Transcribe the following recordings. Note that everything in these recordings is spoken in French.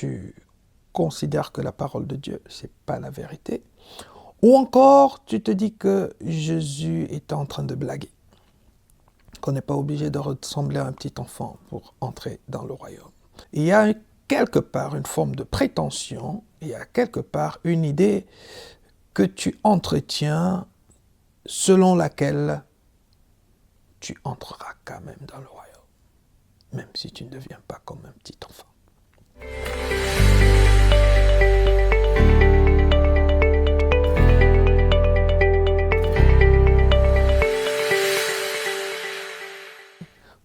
tu considères que la parole de Dieu, c'est pas la vérité, ou encore tu te dis que Jésus est en train de blaguer, qu'on n'est pas obligé de ressembler à un petit enfant pour entrer dans le royaume. Il y a quelque part une forme de prétention, il y a quelque part une idée que tu entretiens selon laquelle tu entreras quand même dans le royaume, même si tu ne deviens pas comme un petit enfant.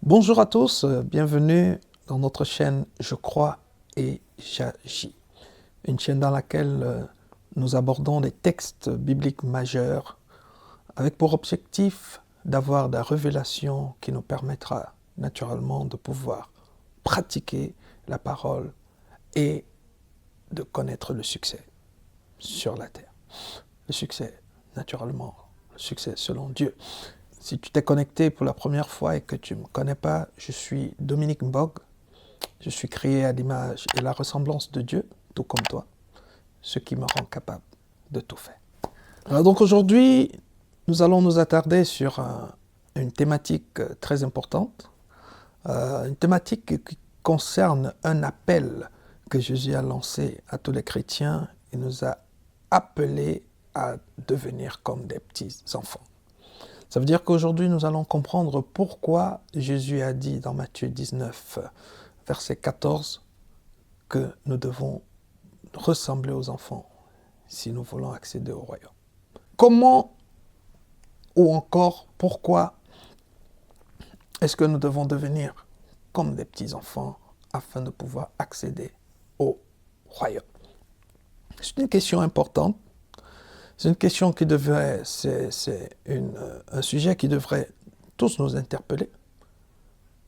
Bonjour à tous, bienvenue dans notre chaîne Je crois et j'agis. Une chaîne dans laquelle nous abordons des textes bibliques majeurs avec pour objectif d'avoir des révélations qui nous permettra naturellement de pouvoir pratiquer la parole et de connaître le succès sur la terre. Le succès, naturellement, le succès selon Dieu. Si tu t'es connecté pour la première fois et que tu ne me connais pas, je suis Dominique Mbog. Je suis créé à l'image et la ressemblance de Dieu, tout comme toi, ce qui me rend capable de tout faire. Alors donc aujourd'hui, nous allons nous attarder sur une thématique très importante, une thématique qui concerne un appel que Jésus a lancé à tous les chrétiens et nous a appelés à devenir comme des petits enfants. Ça veut dire qu'aujourd'hui, nous allons comprendre pourquoi Jésus a dit dans Matthieu 19, verset 14, que nous devons ressembler aux enfants si nous voulons accéder au royaume. Comment ou encore pourquoi est-ce que nous devons devenir comme des petits enfants afin de pouvoir accéder au royaume? C'est une question importante. C'est une question qui devrait, un sujet qui devrait tous nous interpeller.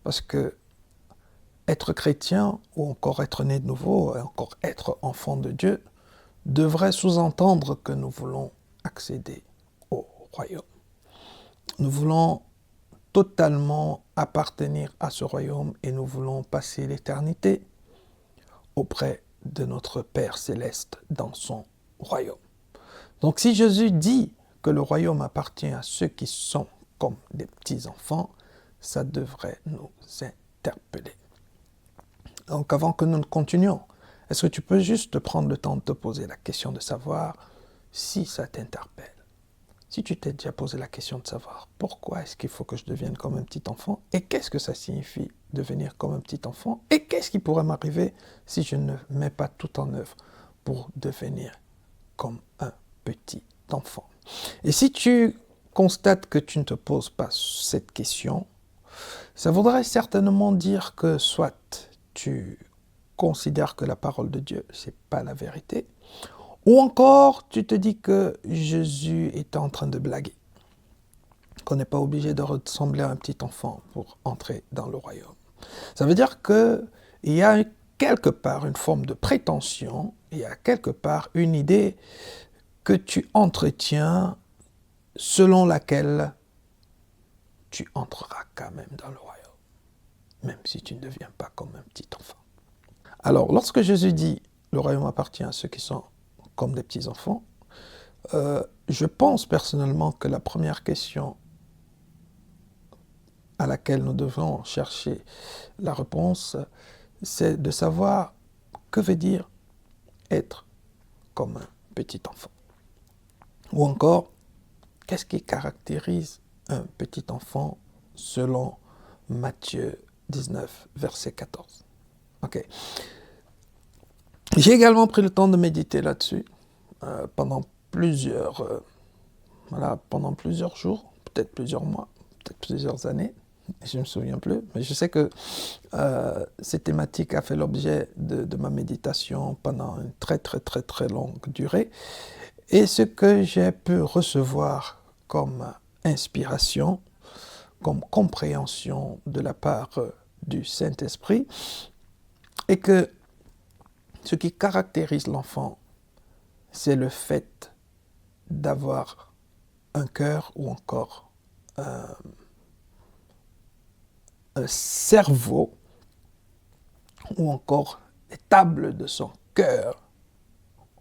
Parce que être chrétien, ou encore être né de nouveau, et encore être enfant de Dieu, devrait sous-entendre que nous voulons accéder au royaume. Nous voulons totalement appartenir à ce royaume et nous voulons passer l'éternité auprès de notre Père céleste dans son royaume. Donc si Jésus dit que le royaume appartient à ceux qui sont comme des petits-enfants, ça devrait nous interpeller. Donc avant que nous ne continuions, est-ce que tu peux juste prendre le temps de te poser la question de savoir si ça t'interpelle? Si tu t'es déjà posé la question de savoir pourquoi est-ce qu'il faut que je devienne comme un petit enfant et qu'est-ce que ça signifie devenir comme un petit enfant et qu'est-ce qui pourrait m'arriver si je ne mets pas tout en œuvre pour devenir comme un petit enfant. Et si tu constates que tu ne te poses pas cette question, ça voudrait certainement dire que soit tu considères que la parole de Dieu, c'est pas la vérité, ou encore tu te dis que Jésus est en train de blaguer, qu'on n'est pas obligé de ressembler à un petit enfant pour entrer dans le royaume. Ça veut dire qu'il y a quelque part une forme de prétention, il y a quelque part une idée que tu entretiens selon laquelle tu entreras quand même dans le royaume, même si tu ne deviens pas comme un petit enfant. Alors, lorsque Jésus dit « le royaume appartient à ceux qui sont comme des petits enfants », je pense personnellement que la première question à laquelle nous devons chercher la réponse, c'est de savoir que veut dire être comme un petit enfant. Ou encore, qu'est-ce qui caractérise un petit enfant selon Matthieu 19, verset 14. Ok. J'ai également pris le temps de méditer là-dessus pendant plusieurs jours, peut-être plusieurs mois, peut-être plusieurs années. Je ne me souviens plus, mais je sais que cette thématique a fait l'objet de ma méditation pendant une très longue durée. Et ce que j'ai pu recevoir comme inspiration, comme compréhension de la part du Saint-Esprit, est que ce qui caractérise l'enfant, c'est le fait d'avoir un cœur ou encore un cerveau ou encore les tables de son cœur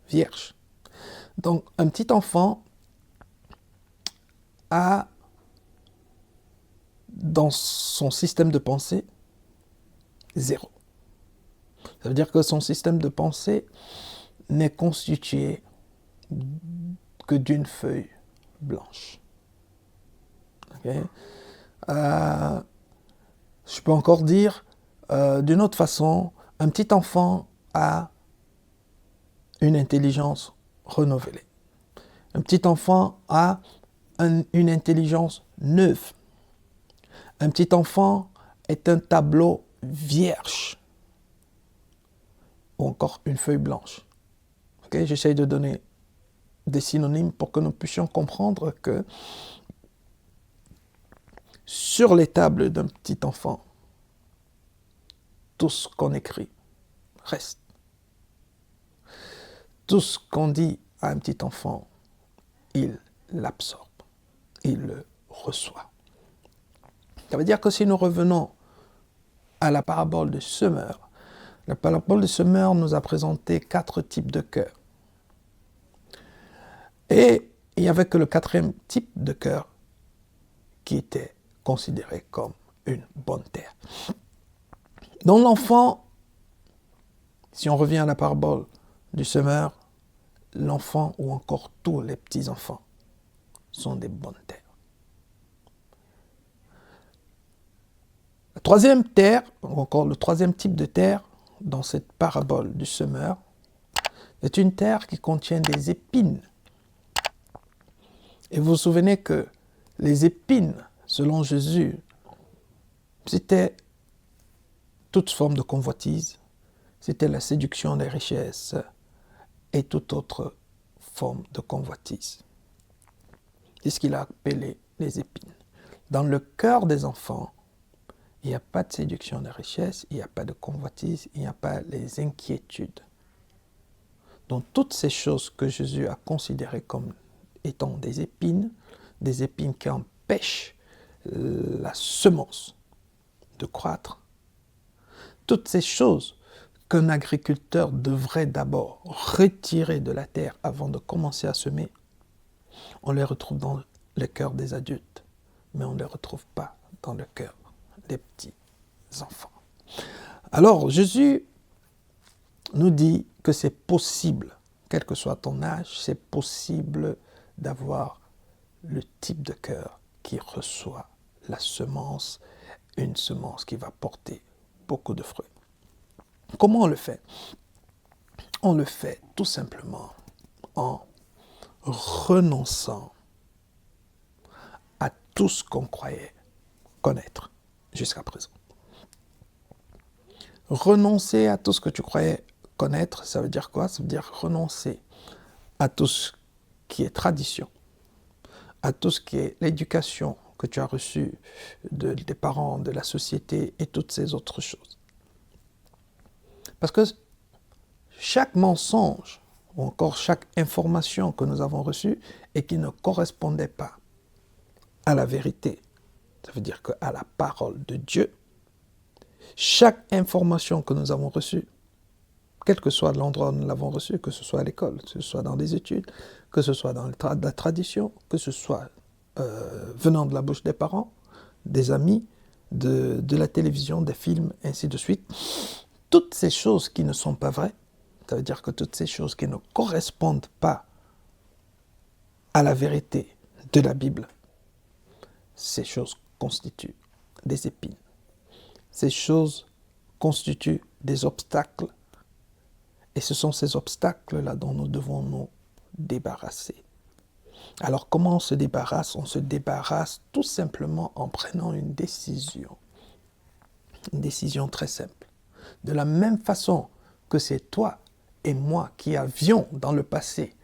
vierge. Donc, un petit enfant a dans son système de pensée 0. Ça veut dire que son système de pensée n'est constitué que d'une feuille blanche. Okay? Je peux encore dire d'une autre façon, un petit enfant a une intelligence renouvelée. Un petit enfant a une intelligence neuve. Un petit enfant est un tableau vierge ou encore une feuille blanche. Okay? J'essaie de donner des synonymes pour que nous puissions comprendre que sur les tables d'un petit enfant, tout ce qu'on écrit reste. Tout ce qu'on dit à un petit enfant, il l'absorbe, il le reçoit. Ça veut dire que si nous revenons à la parabole du semeur, la parabole du semeur nous a présenté 4 types de cœurs. Et il n'y avait que le 4e type de cœur qui était considéré comme une bonne terre. Donc l'enfant, si on revient à la parabole du semeur, l'enfant ou encore tous les petits-enfants sont des bonnes terres. La 3e terre, ou encore le 3e type de terre dans cette parabole du semeur, est une terre qui contient des épines. Et vous vous souvenez que les épines, selon Jésus, c'était toute forme de convoitise, c'était la séduction des richesses et toute autre forme de convoitise. C'est ce qu'il a appelé les épines. Dans le cœur des enfants, il n'y a pas de séduction des richesses, il n'y a pas de convoitise, il n'y a pas les inquiétudes. Donc toutes ces choses que Jésus a considérées comme étant des épines qui empêchent la semence de croître, toutes ces choses qu'un agriculteur devrait d'abord retirer de la terre avant de commencer à semer, on les retrouve dans le cœur des adultes, mais on ne les retrouve pas dans le cœur des petits enfants. Alors Jésus nous dit que c'est possible, quel que soit ton âge, c'est possible d'avoir le type de cœur qui reçoit la semence, une semence qui va porter beaucoup de fruits. Comment on le fait? On le fait tout simplement en renonçant à tout ce qu'on croyait connaître jusqu'à présent. Renoncer à tout ce que tu croyais connaître, ça veut dire quoi? Ça veut dire renoncer à tout ce qui est tradition, à tout ce qui est l'éducation que tu as reçue des parents, de la société et toutes ces autres choses. Parce que chaque mensonge ou encore chaque information que nous avons reçue et qui ne correspondait pas à la vérité, ça veut dire qu'à la parole de Dieu, chaque information que nous avons reçue, quel que soit l'endroit où nous l'avons reçue, que ce soit à l'école, que ce soit dans des études, que ce soit dans la tradition, que ce soit venant de la bouche des parents, des amis, de la télévision, des films, ainsi de suite, toutes ces choses qui ne sont pas vraies, ça veut dire que toutes ces choses qui ne correspondent pas à la vérité de la Bible, ces choses constituent des épines. Ces choses constituent des obstacles. Et ce sont ces obstacles-là dont nous devons nous débarrasser. Alors comment on se débarrasse? On se débarrasse tout simplement en prenant une décision. Une décision très simple. De la même façon que c'est toi et moi qui avions dans le passé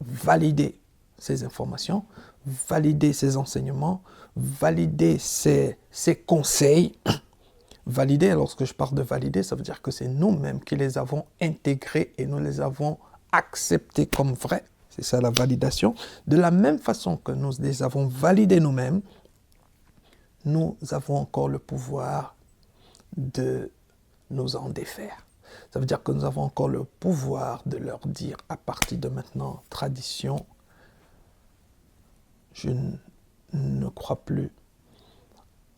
validé ces informations, validé ces enseignements, validé ces conseils. Valider, lorsque je parle de valider, ça veut dire que c'est nous-mêmes qui les avons intégrés et nous les avons acceptés comme vrais. C'est ça la validation. De la même façon que nous les avons validés nous-mêmes, nous avons encore le pouvoir de nous en défaire. Ça veut dire que nous avons encore le pouvoir de leur dire à partir de maintenant, tradition, je ne crois plus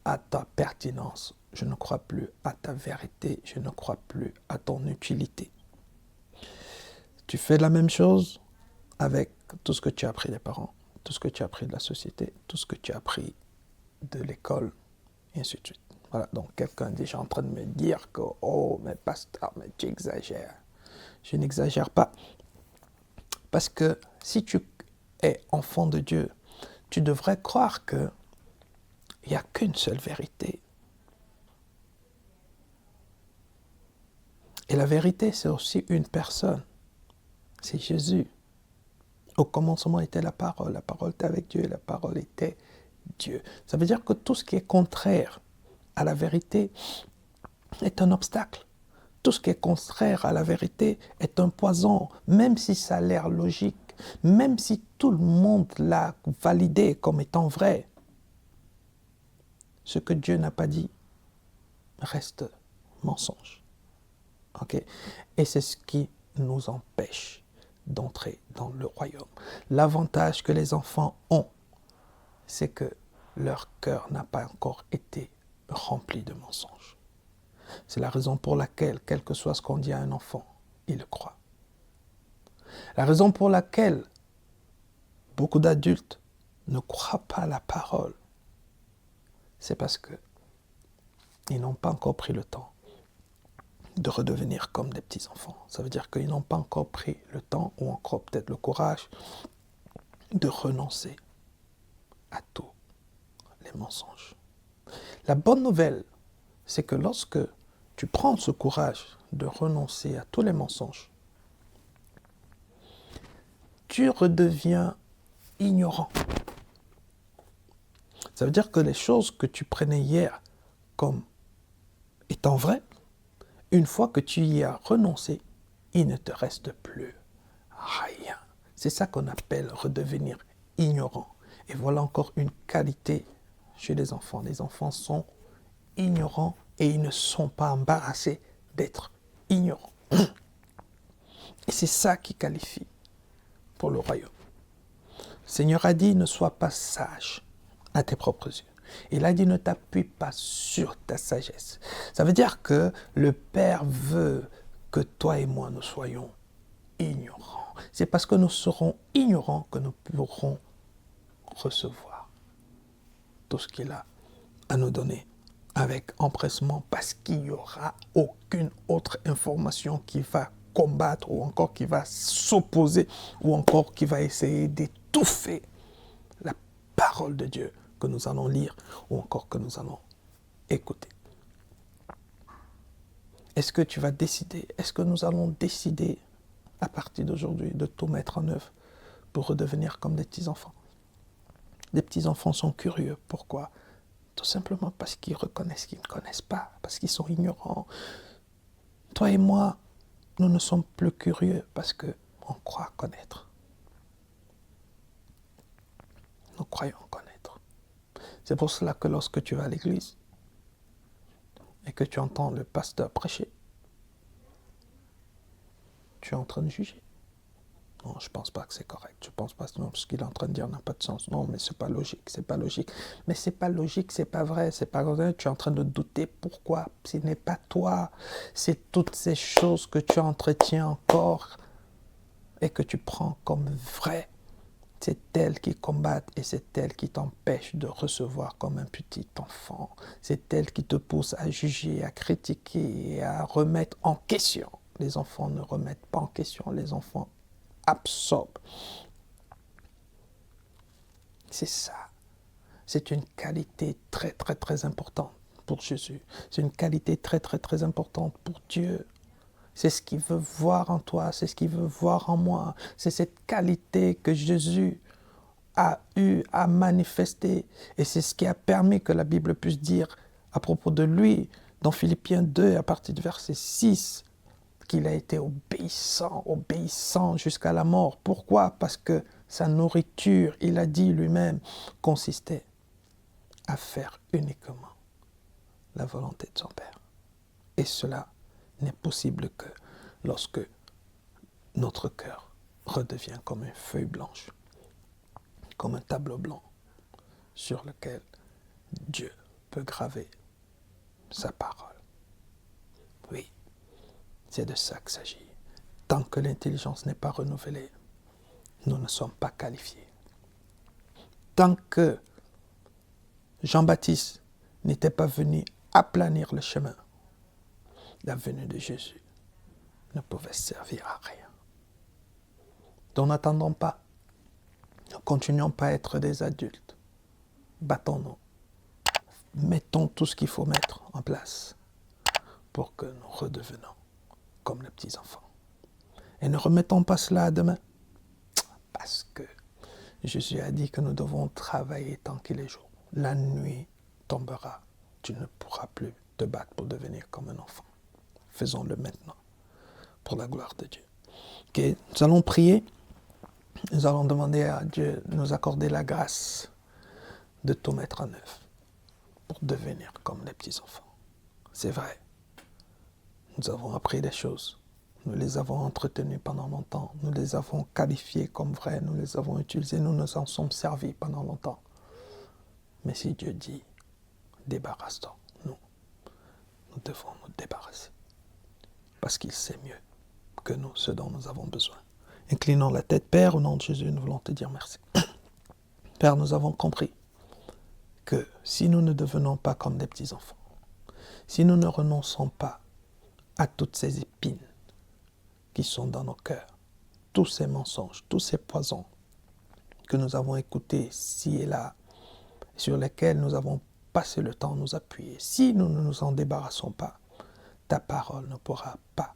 à ta pertinence, je ne crois plus à ta vérité, je ne crois plus à ton utilité. Tu fais la même chose avec tout ce que tu as appris des parents, tout ce que tu as appris de la société, tout ce que tu as appris de l'école, et ainsi de suite. Voilà, donc quelqu'un est déjà en train de me dire que « Oh, mais pasteur, mais tu exagères. » Je n'exagère pas. Parce que si tu es enfant de Dieu, tu devrais croire qu'il n'y a qu'une seule vérité. Et la vérité, c'est aussi une personne. C'est Jésus. Au commencement était la parole était avec Dieu, la parole était Dieu. Ça veut dire que tout ce qui est contraire à la vérité est un obstacle. Tout ce qui est contraire à la vérité est un poison, même si ça a l'air logique, même si tout le monde l'a validé comme étant vrai. Ce que Dieu n'a pas dit reste mensonge. Okay? Et c'est ce qui nous empêche d'entrer dans le royaume. L'avantage que les enfants ont, c'est que leur cœur n'a pas encore été rempli de mensonges. C'est la raison pour laquelle, quel que soit ce qu'on dit à un enfant, il le croit. La raison pour laquelle beaucoup d'adultes ne croient pas à la parole, c'est parce qu'ils n'ont pas encore pris le temps de redevenir comme des petits-enfants. Ça veut dire qu'ils n'ont pas encore pris le temps ou encore peut-être le courage de renoncer à tous les mensonges. La bonne nouvelle, c'est que lorsque tu prends ce courage de renoncer à tous les mensonges, tu redeviens ignorant. Ça veut dire que les choses que tu prenais hier comme étant vraies, une fois que tu y as renoncé, il ne te reste plus rien. C'est ça qu'on appelle redevenir ignorant. Et voilà encore une qualité chez les enfants. Les enfants sont ignorants et ils ne sont pas embarrassés d'être ignorants. Et c'est ça qui qualifie pour le royaume. Le Seigneur a dit, ne sois pas sage à tes propres yeux. Il a dit, ne t'appuie pas sur ta sagesse. Ça veut dire que le Père veut que toi et moi, nous soyons ignorants. C'est parce que nous serons ignorants que nous pourrons recevoir tout ce qu'il a à nous donner avec empressement, parce qu'il n'y aura aucune autre information qui va combattre ou encore qui va s'opposer ou encore qui va essayer d'étouffer la parole de Dieu que nous allons lire ou encore que nous allons écouter. Est-ce que tu vas décider, est-ce que nous allons décider à partir d'aujourd'hui de tout mettre en œuvre pour redevenir comme des petits-enfants? Les petits-enfants sont curieux. Pourquoi? Tout simplement parce qu'ils reconnaissent qu'ils ne connaissent pas, parce qu'ils sont ignorants. Toi et moi, nous ne sommes plus curieux parce qu'on croit connaître. Nous croyons connaître. C'est pour cela que lorsque tu vas à l'église et que tu entends le pasteur prêcher, tu es en train de juger. Non, je ne pense pas que c'est correct. Je ne pense pas que ce qu'il est en train de dire n'a pas de sens. Non, mais c'est pas logique, c'est pas logique. Mais c'est pas logique, c'est pas vrai, c'est pas vrai. Tu es en train de douter. Pourquoi? Ce n'est pas toi. C'est toutes ces choses que tu entretiens encore et que tu prends comme vraies. C'est elles qui combattent et c'est elles qui t'empêchent de recevoir comme un petit enfant. C'est elles qui te poussent à juger, à critiquer et à remettre en question. Les enfants ne remettent pas en question, les enfants absorbent. C'est ça. C'est une qualité très très très importante pour Jésus. C'est une qualité très très très importante pour Dieu. C'est ce qu'il veut voir en toi, c'est ce qu'il veut voir en moi. C'est cette qualité que Jésus a eu à manifester. Et c'est ce qui a permis que la Bible puisse dire à propos de lui, dans Philippiens 2, à partir du verset 6, qu'il a été obéissant jusqu'à la mort. Pourquoi? Parce que sa nourriture, il a dit lui-même, consistait à faire uniquement la volonté de son Père. Et cela n'est possible que lorsque notre cœur redevient comme une feuille blanche, comme un tableau blanc sur lequel Dieu peut graver sa parole. Oui, c'est de ça qu'il s'agit. Tant que l'intelligence n'est pas renouvelée, nous ne sommes pas qualifiés. Tant que Jean-Baptiste n'était pas venu aplanir le chemin, la venue de Jésus ne pouvait servir à rien. Donc n'attendons pas, ne continuons pas à être des adultes. Battons-nous, mettons tout ce qu'il faut mettre en place pour que nous redevenons comme les petits-enfants. Et ne remettons pas cela à demain, parce que Jésus a dit que nous devons travailler tant qu'il est jour. La nuit tombera, tu ne pourras plus te battre pour devenir comme un enfant. Faisons-le maintenant, pour la gloire de Dieu. Okay. Nous allons prier, nous allons demander à Dieu de nous accorder la grâce de tout mettre en œuvre pour devenir comme les petits-enfants. C'est vrai, nous avons appris des choses, nous les avons entretenues pendant longtemps, nous les avons qualifiées comme vraies, nous les avons utilisées, nous nous en sommes servis pendant longtemps. Mais si Dieu dit, débarrasse-toi, nous devons nous débarrasser. Parce qu'il sait mieux que nous ce dont nous avons besoin. Inclinons la tête, Père, au nom de Jésus, nous voulons te dire merci. Père, nous avons compris que si nous ne devenons pas comme des petits-enfants, si nous ne renonçons pas à toutes ces épines qui sont dans nos cœurs, tous ces mensonges, tous ces poisons que nous avons écoutés ci et là, sur lesquels nous avons passé le temps à nous appuyer, si nous ne nous en débarrassons pas, ta parole ne pourra pas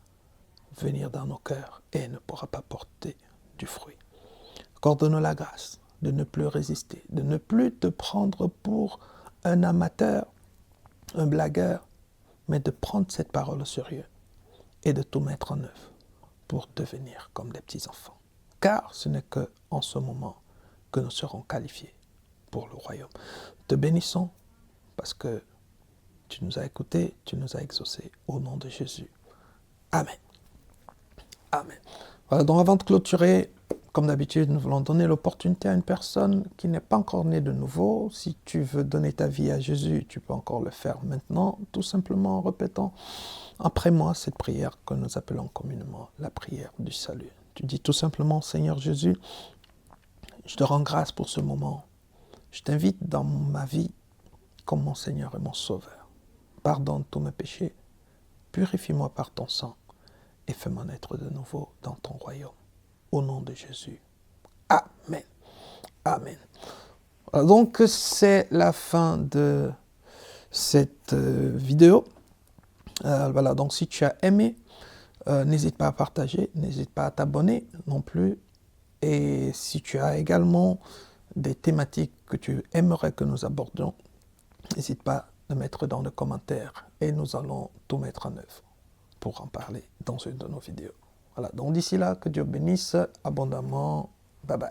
venir dans nos cœurs et ne pourra pas porter du fruit. Accorde-nous la grâce de ne plus résister, de ne plus te prendre pour un amateur, un blagueur, mais de prendre cette parole au sérieux et de tout mettre en œuvre pour devenir comme des petits-enfants. Car ce n'est qu'en ce moment que nous serons qualifiés pour le royaume. Te bénissons parce que tu nous as écoutés, tu nous as exaucés. Au nom de Jésus. Amen. Amen. Voilà, donc avant de clôturer, comme d'habitude, nous voulons donner l'opportunité à une personne qui n'est pas encore née de nouveau. Si tu veux donner ta vie à Jésus, tu peux encore le faire maintenant, tout simplement en répétant après moi cette prière que nous appelons communément la prière du salut. Tu dis tout simplement, Seigneur Jésus, je te rends grâce pour ce moment. Je t'invite dans ma vie comme mon Seigneur et mon Sauveur. Pardonne tous mes péchés, purifie-moi par ton sang et fais-moi naître de nouveau dans ton royaume. Au nom de Jésus. Amen. Amen. Donc, c'est la fin de cette vidéo. Voilà, donc si tu as aimé, n'hésite pas à partager, n'hésite pas à t'abonner non plus. Et si tu as également des thématiques que tu aimerais que nous abordions, n'hésite pas à mettre dans les commentaires et nous allons tout mettre en œuvre pour en parler dans une de nos vidéos. Voilà, donc d'ici là, que Dieu bénisse abondamment. Bye bye.